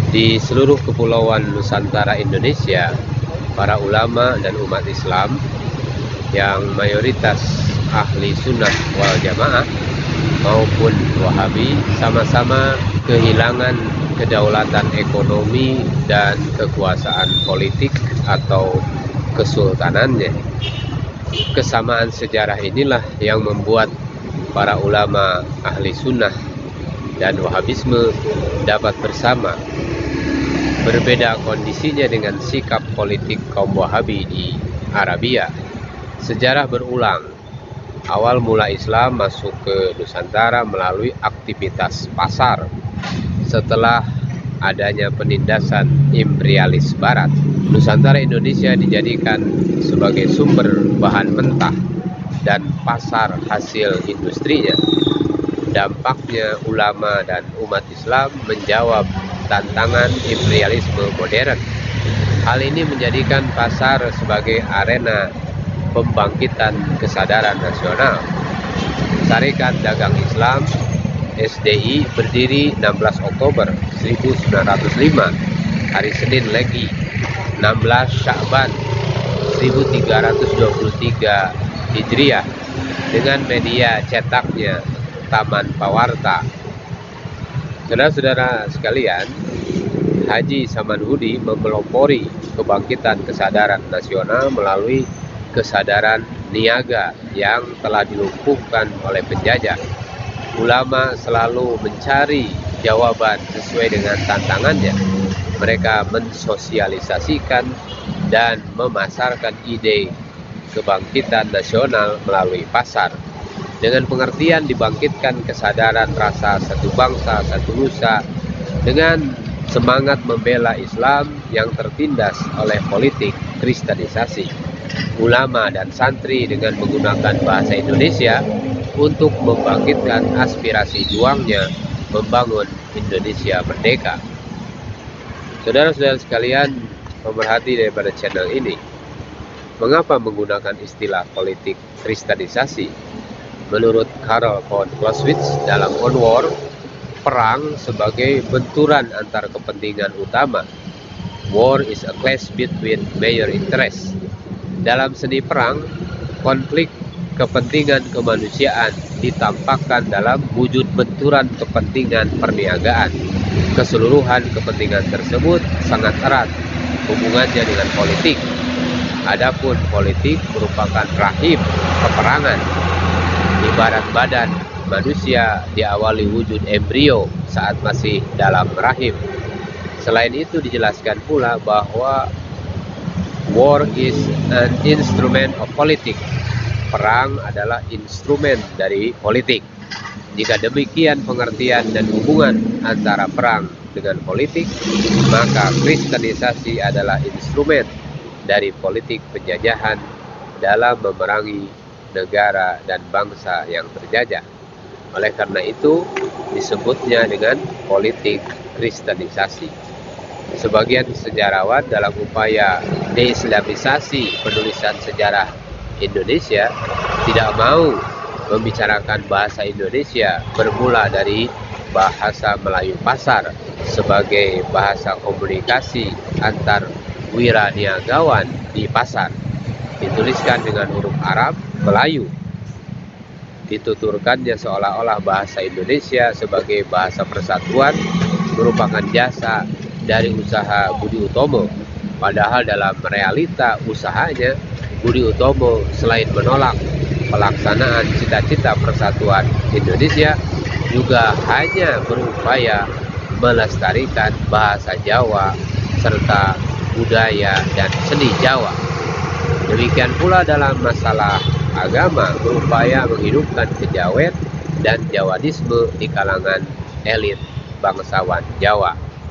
Di seluruh kepulauan Nusantara Indonesia, para ulama dan umat Islam yang mayoritas ahli sunnah wal jamaah maupun wahabi sama-sama kehilangan kedaulatan ekonomi dan kekuasaan politik atau kesultanannya. Kesamaan sejarah inilah yang membuat para ulama ahli sunnah dan wahabisme dapat bersama. Berbeda kondisinya dengan sikap politik kaum Wahabi di Arabia. Sejarah berulang. Awal mula Islam masuk ke Nusantara melalui aktivitas pasar. Setelah adanya penindasan imperialis Barat, Nusantara Indonesia dijadikan sebagai sumber bahan mentah dan pasar hasil industrinya. Dampaknya ulama dan umat Islam menjawab tantangan imperialisme modern. Hal ini menjadikan pasar sebagai arena pembangkitan kesadaran nasional. Syarikat Dagang Islam SDI berdiri 16 Oktober 1905, hari Senin Legi, 16 Sya'ban 1323 Hijriah, dengan media cetaknya Taman Pawarta. Saudara-saudara sekalian, Haji Samanhudi mempelopori kebangkitan kesadaran nasional melalui kesadaran niaga yang telah dilumpuhkan oleh penjajah. Ulama selalu mencari jawaban sesuai dengan tantangannya. Mereka mensosialisasikan dan memasarkan ide kebangkitan nasional melalui pasar. Dengan pengertian dibangkitkan kesadaran rasa satu bangsa, satu nusa, dengan semangat membela Islam yang tertindas oleh politik kristenisasi. Ulama dan santri dengan menggunakan bahasa Indonesia untuk membangkitkan aspirasi juangnya membangun Indonesia merdeka. Saudara-saudara sekalian, pemerhati daripada channel ini, mengapa menggunakan istilah politik kristenisasi? Menurut Karl von Clausewitz dalam On War, perang sebagai benturan antar kepentingan utama. War is a clash between major interests. Dalam seni perang, konflik kepentingan kemanusiaan ditampakkan dalam wujud benturan kepentingan perniagaan. Keseluruhan kepentingan tersebut sangat erat hubungannya dengan politik. Adapun politik merupakan rahim peperangan. Ibarat badan manusia diawali wujud embrio saat masih dalam rahim. Selain itu dijelaskan pula bahwa war is an instrument of politics. Perang adalah instrumen dari politik. Jika demikian pengertian dan hubungan antara perang dengan politik, maka kristenisasi adalah instrumen dari politik penjajahan dalam memerangi negara dan bangsa yang terjajah. Oleh karena itu disebutnya dengan politik kristenisasi. Sebagian sejarawan dalam upaya deislamisasi penulisan sejarah Indonesia tidak mau membicarakan bahasa Indonesia bermula dari bahasa Melayu pasar sebagai bahasa komunikasi antar wiraniagawan di pasar. Dituliskan dengan huruf Arab Melayu. Dituturkannya seolah-olah bahasa Indonesia sebagai bahasa persatuan merupakan jasa dari usaha Budi Utomo. Padahal dalam realita usahanya, Budi Utomo selain menolak pelaksanaan cita-cita persatuan Indonesia, juga hanya berupaya melestarikan bahasa Jawa serta budaya dan seni Jawa. Demikian pula dalam masalah agama, berupaya menghidupkan kejawen dan Jawanisme di kalangan elit bangsawan Jawa.